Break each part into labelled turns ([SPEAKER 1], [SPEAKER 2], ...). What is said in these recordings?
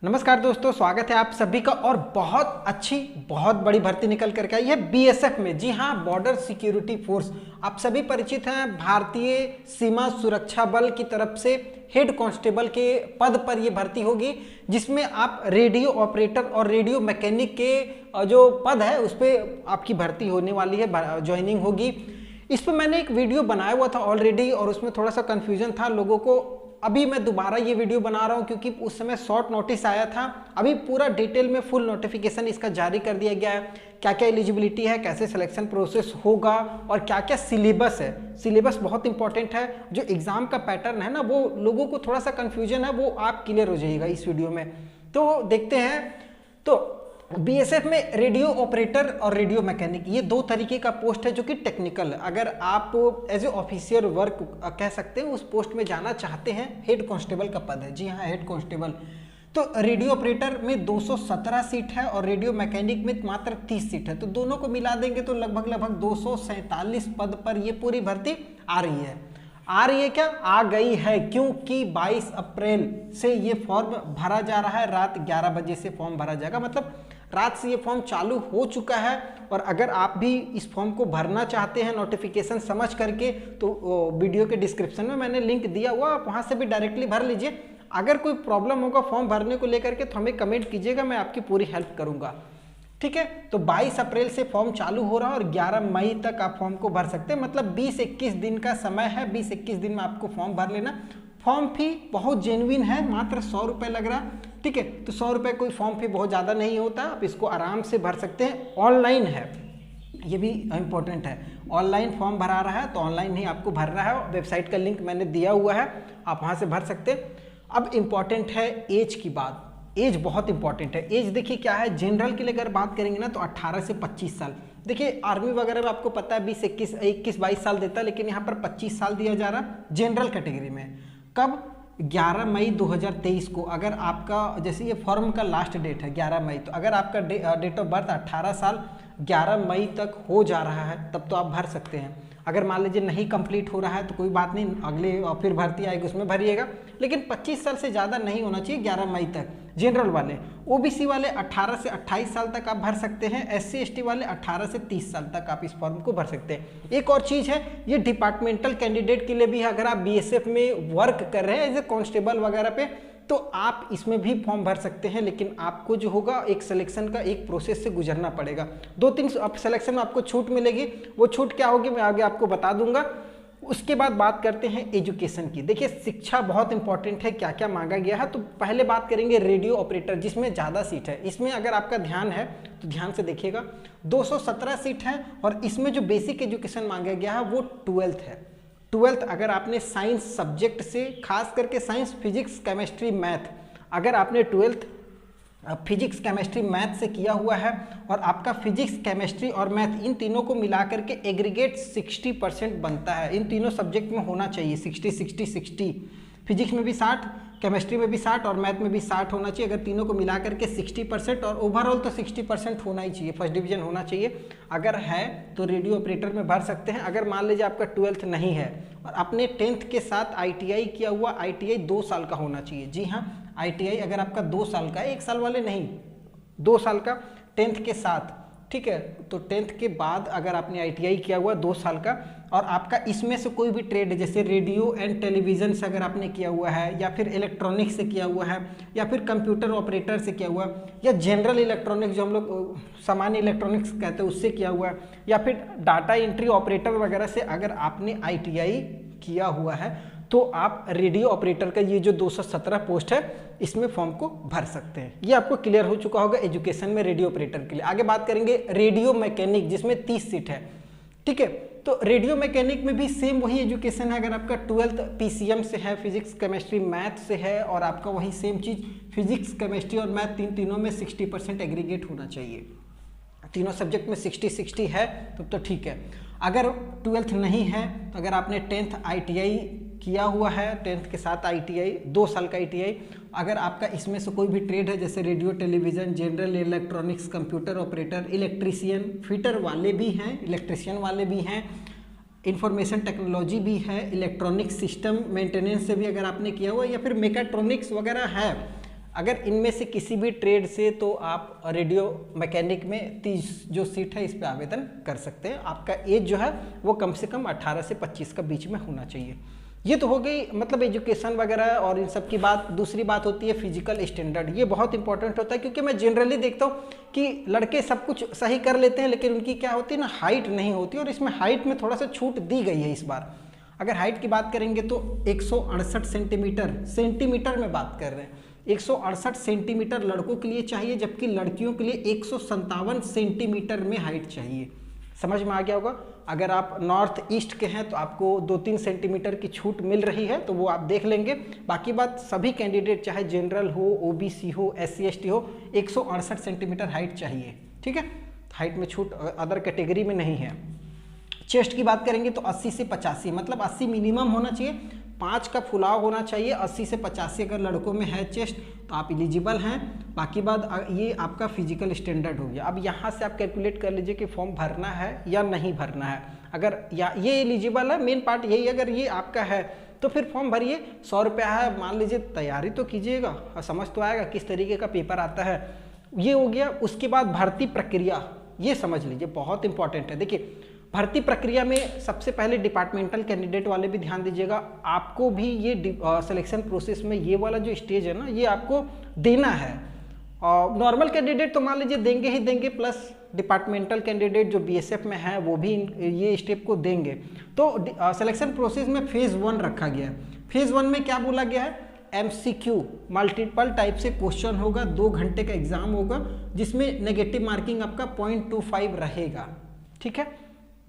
[SPEAKER 1] नमस्कार दोस्तों, स्वागत है आप सभी का। और बहुत अच्छी बहुत बड़ी भर्ती निकल करके आई है बीएसएफ में। जी हाँ, बॉर्डर सिक्योरिटी फोर्स। आप सभी परिचित हैं, भारतीय सीमा सुरक्षा बल की तरफ से हेड कांस्टेबल के पद पर यह भर्ती होगी, जिसमें आप रेडियो ऑपरेटर और रेडियो मैकेनिक के जो पद है उस पर आपकी भर्ती होने वाली है, ज्वाइनिंग होगी। इस पर मैंने एक वीडियो बनाया हुआ था ऑलरेडी और उसमें थोड़ा सा कन्फ्यूजन था लोगों को। अभी मैं दोबारा ये वीडियो बना रहा हूँ क्योंकि उस समय शॉर्ट नोटिस आया था। अभी पूरा डिटेल में फुल नोटिफिकेशन इसका जारी कर दिया गया है, क्या क्या एलिजिबिलिटी है, कैसे सिलेक्शन प्रोसेस होगा और क्या क्या सिलेबस है। सिलेबस बहुत इंपॉर्टेंट है। जो एग्जाम का पैटर्न है ना, वो लोगों को थोड़ा सा कन्फ्यूजन है, वो आप क्लियर हो जाइएगा इस वीडियो में। तो देखते हैं। तो बीएसएफ में रेडियो ऑपरेटर और रेडियो मैकेनिक, ये दो तरीके का पोस्ट है जो कि टेक्निकल। अगर आप एज ए ऑफिशियल वर्क कह सकते हैं, उस पोस्ट में जाना चाहते हैं, हेड कांस्टेबल का पद है। जी हाँ, हेड कांस्टेबल। तो रेडियो ऑपरेटर में 217 सीट है और रेडियो मैकेनिक में मात्र 30 सीट है। तो दोनों को मिला देंगे तो लगभग 247 पद पर ये पूरी भर्ती आ रही है। आ रही है क्या, आ गई है, क्योंकि 22 अप्रैल से ये फॉर्म भरा जा रहा है। रात 11 बजे से फॉर्म भरा जाएगा, मतलब रात से ये फॉर्म चालू हो चुका है। और अगर आप भी इस फॉर्म को भरना चाहते हैं नोटिफिकेशन समझ करके, तो वीडियो के डिस्क्रिप्शन में मैंने लिंक दिया हुआ, आप वहाँ से भी डायरेक्टली भर लीजिए। अगर कोई प्रॉब्लम होगा फॉर्म भरने को लेकर के तो हमें कमेंट कीजिएगा, मैं आपकी पूरी हेल्प करूँगा। ठीक है, तो 22 अप्रैल से फॉर्म चालू हो रहा है और 11 मई तक आप फॉर्म को भर सकते हैं। मतलब 20-21 दिन का समय है। 20-21 दिन में आपको फॉर्म भर लेना। फॉर्म फी बहुत जेन्युइन है, मात्र 100 रुपये लग रहा है। ठीक है, तो 100 रुपये कोई फॉर्म फी बहुत ज़्यादा नहीं होता, आप इसको आराम से भर सकते हैं। ऑनलाइन है, ये भी इम्पोर्टेंट है। ऑनलाइन फॉर्म भरा रहा है तो ऑनलाइन ही आपको भर रहा है। वेबसाइट का लिंक मैंने दिया हुआ है, आप वहाँ से भर सकते हैं। अब इम्पॉर्टेंट है एज की बात। एज बहुत इंपॉर्टेंट है। एज देखिए क्या है, जनरल के लिए अगर बात करेंगे ना तो 18 से 25 साल। देखिए आर्मी वगैरह में आपको पता है 21-22 साल देता है, लेकिन यहाँ पर 25 साल दिया जा रहा है जनरल कैटेगरी में। कब? 11 मई 2023 को। अगर आपका, जैसे ये फॉर्म का लास्ट डेट है 11 मई, तो अगर आपका डेट ऑफ बर्थ 18 साल 11 मई तक हो जा रहा है तब तो आप भर सकते हैं। अगर मान लीजिए नहीं कंप्लीट हो रहा है तो कोई बात नहीं, अगले फिर भर्ती आएगी उसमें भरिएगा, लेकिन 25 साल से ज़्यादा नहीं होना चाहिए 11 मई तक। जनरल वाले, ओबीसी वाले 18 से 28 साल तक आप भर सकते हैं। एससी एसटी वाले 18 से 30 साल तक आप इस फॉर्म को भर सकते हैं। एक और चीज़ है, ये डिपार्टमेंटल कैंडिडेट के लिए भी है। अगर आप बीएसएफ में वर्क कर रहे हैं एज ए कांस्टेबल वगैरह पे, तो आप इसमें भी फॉर्म भर सकते हैं, लेकिन आपको जो होगा एक सिलेक्शन का एक प्रोसेस से गुजरना पड़ेगा। 2-3 सिलेक्शन में आपको छूट मिलेगी। वो छूट क्या होगी मैं आगे आपको बता दूंगा। उसके बाद बात करते हैं एजुकेशन की। देखिए शिक्षा बहुत इंपॉर्टेंट है, क्या क्या मांगा गया है। तो पहले बात करेंगे रेडियो ऑपरेटर, जिसमें ज़्यादा सीट है। इसमें अगर आपका ध्यान है तो ध्यान से देखिएगा, 217 सीट है और इसमें जो बेसिक एजुकेशन मांगा गया है वो 12th है। 12th अगर आपने साइंस सब्जेक्ट से, खास करके साइंस, फिजिक्स, केमिस्ट्री, मैथ, अगर आपने 12th फिजिक्स केमिस्ट्री मैथ से किया हुआ है और आपका फिजिक्स केमिस्ट्री और मैथ इन तीनों को मिला करके एग्रीगेट 60% बनता है। इन तीनों सब्जेक्ट में होना चाहिए 60-60-60। फिजिक्स में भी 60, केमिस्ट्री में भी 60 और मैथ में भी 60 होना चाहिए। अगर तीनों को मिला करके 60% और ओवरऑल तो 60% होना ही चाहिए, फर्स्ट डिवीजन होना चाहिए। अगर है तो रेडियो ऑपरेटर में भर सकते हैं। अगर मान लीजिए आपका 12th नहीं है और आपने 10th के साथ आईटीआई किया हुआ, आईटीआई 2 साल का होना चाहिए। जी हाँ, आईटीआई अगर आपका 2 साल का है, 1 साल वाले नहीं, 2 साल का 10th के साथ, ठीक है। तो 10th के बाद अगर आपने आईटीआई किया हुआ 2 साल का और आपका इसमें से कोई भी ट्रेड, जैसे रेडियो एंड टेलीविज़न से अगर आपने किया हुआ है, या फिर इलेक्ट्रॉनिक्स से किया हुआ है, या फिर कंप्यूटर ऑपरेटर से किया हुआ है, या जनरल इलेक्ट्रॉनिक्स जो हम लोग सामान्य इलेक्ट्रॉनिक्स कहते हैं उससे किया हुआ है, या फिर डाटा एंट्री ऑपरेटर वगैरह से अगर आपने आईटीआई किया हुआ है, तो आप रेडियो ऑपरेटर का ये जो 217 पोस्ट है इसमें फॉर्म को भर सकते हैं। ये आपको क्लियर हो चुका होगा एजुकेशन में रेडियो ऑपरेटर के लिए। आगे बात करेंगे रेडियो मैकेनिक, जिसमें 30 सीट है। ठीक है, तो रेडियो मैकेनिक में भी सेम वही एजुकेशन है। अगर आपका 12th पीसीएम से है, फिजिक्स केमिस्ट्री मैथ से है, और आपका वही सेम चीज़ फिजिक्स केमिस्ट्री और मैथ तीनों में 60% एग्रीगेट होना चाहिए। तीनों सब्जेक्ट में 60-60 है तब तो ठीक है। अगर 12th नहीं है तो अगर आपने 10th आईटीआई किया हुआ है, 10th के साथ आईटीआई 2 साल का आईटीआई, अगर आपका इसमें से कोई भी ट्रेड है, जैसे radio television, general electronics, computer operator, electrician, fitter वाले भी हैं, इलेक्ट्रीशियन वाले भी हैं, इंफॉर्मेशन टेक्नोलॉजी भी है, इलेक्ट्रॉनिक सिस्टम मेंटेनेंस से भी अगर आपने किया हुआ, या फिर मेकाट्रॉनिक्स वगैरह है, अगर इनमें से किसी भी ट्रेड से तो आप रेडियो मैकेनिक में 30 जो सीट है इस पे आवेदन कर सकते हैं। आपका एज जो है वो कम से कम 18 से 25 का बीच में होना चाहिए। ये तो हो गई मतलब एजुकेशन वगैरह और इन सब की बात। दूसरी बात होती है फिजिकल स्टैंडर्ड। ये बहुत इंपॉर्टेंट होता है क्योंकि मैं जनरली देखता हूँ कि लड़के सब कुछ सही कर लेते हैं लेकिन उनकी क्या होती है ना, हाइट नहीं होती, और इसमें हाइट में थोड़ा सा छूट दी गई है इस बार। अगर हाइट की बात करेंगे तो 168 सेंटीमीटर में बात कर रहे हैं, 168 सेंटीमीटर लड़कों के लिए चाहिए, जबकि लड़कियों के लिए 157 सेंटीमीटर में हाइट चाहिए। समझ में आ गया होगा। अगर आप नॉर्थ ईस्ट के हैं तो आपको 2-3 सेंटीमीटर की छूट मिल रही है, तो वो आप देख लेंगे। बाकी बात सभी कैंडिडेट चाहे जनरल हो, ओबीसी हो, SC ST हो, 168 सेंटीमीटर हाइट चाहिए। ठीक है, हाइट में छूट अदर कैटेगरी में नहीं है। चेस्ट की बात करेंगे तो 80 से 85 मतलब 80 मिनिमम होना चाहिए, 5 का फुलाव होना चाहिए। 80 से 85 अगर लड़कों में है चेस्ट तो आप एलिजिबल हैं। बाकी बात ये आपका फिजिकल स्टैंडर्ड हो गया। अब यहाँ से आप कैलकुलेट कर लीजिए कि फॉर्म भरना है या नहीं भरना है। अगर ये एलिजिबल है, मेन पार्ट यही, अगर ये आपका है तो फिर फॉर्म भरिए। 100 रुपया है, मान लीजिए तैयारी तो कीजिएगा और समझ तो आएगा किस तरीके का पेपर आता है। ये हो गया। उसके बाद भर्ती प्रक्रिया, ये समझ लीजिए बहुत इंपॉर्टेंट है। देखिए भर्ती प्रक्रिया में सबसे पहले डिपार्टमेंटल कैंडिडेट वाले भी ध्यान दीजिएगा, आपको भी ये सिलेक्शन प्रोसेस में ये वाला जो स्टेज है ना, ये आपको देना है। और नॉर्मल कैंडिडेट तो मान लीजिए देंगे ही देंगे, प्लस डिपार्टमेंटल कैंडिडेट जो BSF में है वो भी ये स्टेप को देंगे। तो सिलेक्शन प्रोसेस में फेज़ 1 रखा गया है। फेज़ 1 में क्या बोला गया है, MCQ मल्टीपल टाइप से क्वेश्चन होगा, 2 घंटे का एग्जाम होगा जिसमें नेगेटिव मार्किंग आपका 0.25 रहेगा। ठीक है,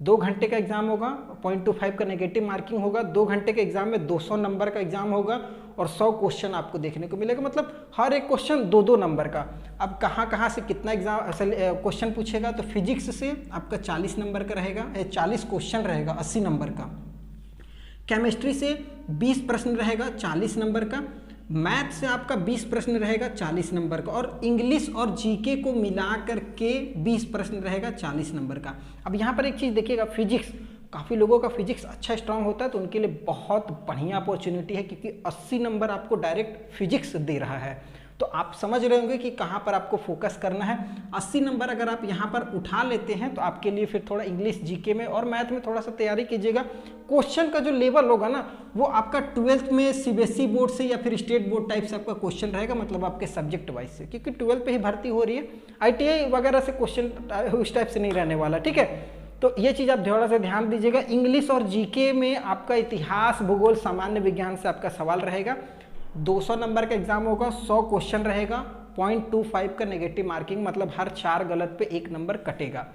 [SPEAKER 1] 2 घंटे का एग्जाम होगा, 0.25 का नेगेटिव मार्किंग होगा। 2 घंटे के एग्जाम में 200 नंबर का एग्जाम होगा और 100 क्वेश्चन आपको देखने को मिलेगा, मतलब हर एक क्वेश्चन 2-2 नंबर का। अब कहाँ से कितना एग्जाम क्वेश्चन पूछेगा, तो फिजिक्स से आपका 40 नंबर का रहेगा, 40 क्वेश्चन रहेगा 80 नंबर का। केमिस्ट्री से 20 प्रश्न रहेगा 40 नंबर का। मैथ से आपका 20 प्रश्न रहेगा 40 नंबर का, और इंग्लिश और जीके को मिला करके 20 प्रश्न रहेगा 40 नंबर का। अब यहाँ पर एक चीज़ देखिएगा, फिजिक्स, काफ़ी लोगों का फिजिक्स अच्छा स्ट्रांग होता है तो उनके लिए बहुत बढ़िया अपॉर्चुनिटी है क्योंकि 80 नंबर आपको डायरेक्ट फिजिक्स दे रहा है। तो आप समझ रहे होंगे कि कहाँ पर आपको फोकस करना है। 80 नंबर अगर आप यहाँ पर उठा लेते हैं तो आपके लिए फिर थोड़ा इंग्लिश जीके में और मैथ में थोड़ा सा तैयारी कीजिएगा। क्वेश्चन का जो लेवल होगा ना वो आपका 12th में CBSE बोर्ड से या फिर स्टेट बोर्ड टाइप से आपका क्वेश्चन रहेगा, मतलब आपके सब्जेक्ट वाइज से, क्योंकि 12th पे ही भर्ती हो रही है। ITI वगैरह से क्वेश्चन उस टाइप से नहीं रहने वाला। ठीक है, तो ये चीज़ आप थोड़ा सा ध्यान दीजिएगा। इंग्लिश और जीके में आपका इतिहास, भूगोल, सामान्य विज्ञान से आपका सवाल रहेगा। 200 नंबर का एग्जाम होगा, 100 क्वेश्चन रहेगा, 0.25 का नेगेटिव मार्किंग, मतलब हर 4 गलत पे 1 नंबर कटेगा।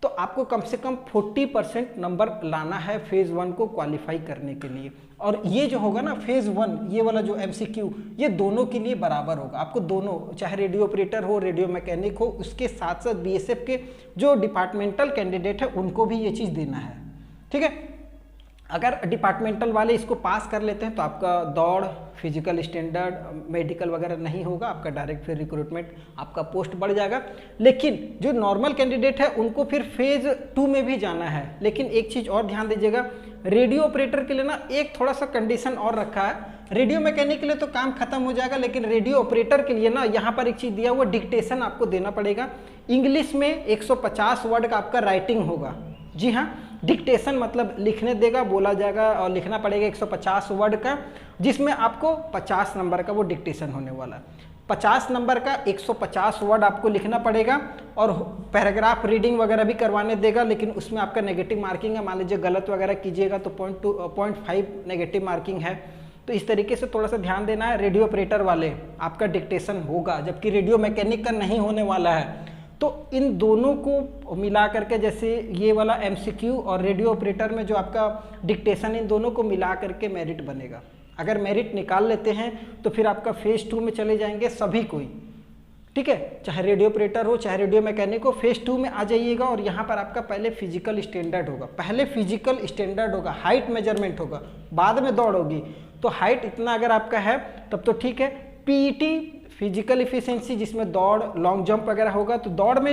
[SPEAKER 1] तो आपको कम से कम 40% नंबर लाना है फेज़ 1 को क्वालिफाई करने के लिए। और ये जो होगा ना फेज़ 1, ये वाला जो MCQ, ये दोनों के लिए बराबर होगा। आपको दोनों, चाहे रेडियो ऑपरेटर हो, रेडियो मैकेनिक हो, उसके साथ साथ BSF के जो डिपार्टमेंटल कैंडिडेट है उनको भी ये चीज़ देना है। ठीक है, अगर डिपार्टमेंटल वाले इसको पास कर लेते हैं तो आपका दौड़, फिजिकल स्टैंडर्ड, मेडिकल वगैरह नहीं होगा, आपका डायरेक्ट फिर रिक्रूटमेंट, आपका पोस्ट बढ़ जाएगा। लेकिन जो नॉर्मल कैंडिडेट है उनको फिर फेज़ 2 में भी जाना है। लेकिन एक चीज़ और ध्यान दीजिएगा, रेडियो ऑपरेटर के लिए ना एक थोड़ा सा कंडीशन और रखा है। रेडियो मैकेनिक के लिए तो काम खत्म हो जाएगा, लेकिन रेडियो ऑपरेटर के लिए ना यहाँ पर एक चीज़ दिया हुआ, डिक्टेशन आपको देना पड़ेगा। इंग्लिश में 150 वर्ड का आपका राइटिंग होगा। जी हाँ, डिक्टेशन मतलब लिखने देगा, बोला जाएगा और लिखना पड़ेगा 150 वर्ड का, जिसमें आपको 50 नंबर का वो डिक्टेशन होने वाला है। 50 नंबर का 150 वर्ड आपको लिखना पड़ेगा और पैराग्राफ रीडिंग वगैरह भी करवाने देगा, लेकिन उसमें आपका नेगेटिव मार्किंग है। मान लीजिए गलत वगैरह कीजिएगा तो 0.5 नेगेटिव मार्किंग है। तो इस तरीके से थोड़ा सा ध्यान देना है। रेडियो ऑपरेटर वाले आपका डिक्टेशन होगा, जबकि रेडियो मैकेनिक का नहीं होने वाला है। तो इन दोनों को मिला करके, जैसे ये वाला MCQ और रेडियो ऑपरेटर में जो आपका डिक्टेशन, इन दोनों को मिला करके मेरिट बनेगा। अगर मेरिट निकाल लेते हैं तो फिर आपका फेज़ 2 में चले जाएंगे सभी कोई। ठीक है, चाहे रेडियो ऑपरेटर हो चाहे रेडियो मैकेनिक हो, फेज़ 2 में आ जाइएगा। और यहाँ पर आपका पहले फिजिकल स्टैंडर्ड होगा, पहले फिजिकल स्टैंडर्ड होगा, हाइट मेजरमेंट होगा, बाद में दौड़ होगी। तो हाइट इतना अगर आपका है तब तो ठीक है। PET फिजिकल इफिशिएंसी, जिसमें दौड़, लॉन्ग जंप वगैरह होगा। तो दौड़ में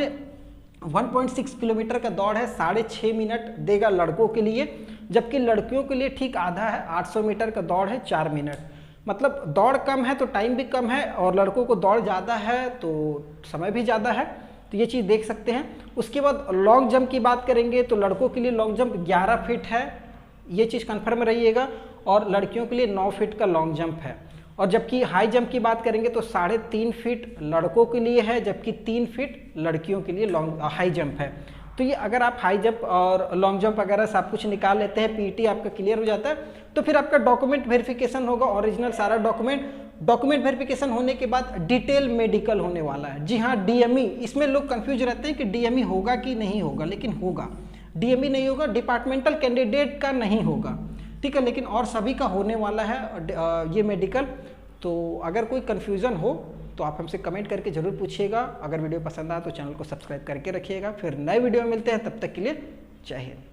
[SPEAKER 1] 1.6 किलोमीटर का दौड़ है, 6.5 मिनट देगा लड़कों के लिए, जबकि लड़कियों के लिए ठीक आधा है, 800 मीटर का दौड़ है 4 मिनट। मतलब दौड़ कम है तो टाइम भी कम है, और लड़कों को दौड़ ज़्यादा है तो समय भी ज़्यादा है, तो ये चीज़ देख सकते हैं। उसके बाद लॉन्ग जंप की बात करेंगे तो लड़कों के लिए लॉन्ग जंप 11 फीट है, ये चीज़ कन्फर्म रहिएगा, और लड़कियों के लिए 9 फीट का लॉन्ग जंप है। और जबकि हाई जंप की बात करेंगे तो 3.5 फीट लड़कों के लिए है, जबकि 3 फीट लड़कियों के लिए लॉन्ग हाई जंप है। तो ये अगर आप हाई जंप और लॉन्ग जंप वगैरह सब कुछ निकाल लेते हैं, पीटी आपका क्लियर हो जाता है, तो फिर आपका डॉक्यूमेंट वेरिफिकेशन होगा, ओरिजिनल सारा डॉक्यूमेंट वेरिफिकेशन होने के बाद डिटेल मेडिकल होने वाला है। जी हाँ, डीएमई, इसमें लोग कंफ्यूज रहते हैं कि डीएमई होगा कि नहीं होगा, लेकिन होगा। डीएमई नहीं होगा, डिपार्टमेंटल कैंडिडेट का नहीं होगा, ठीक है, लेकिन और सभी का होने वाला है ये मेडिकल। तो अगर कोई कन्फ्यूज़न हो तो आप हमसे कमेंट करके ज़रूर पूछिएगा। अगर वीडियो पसंद आए तो चैनल को सब्सक्राइब करके रखिएगा। फिर नए वीडियो में मिलते हैं, तब तक के लिए जय हिंद।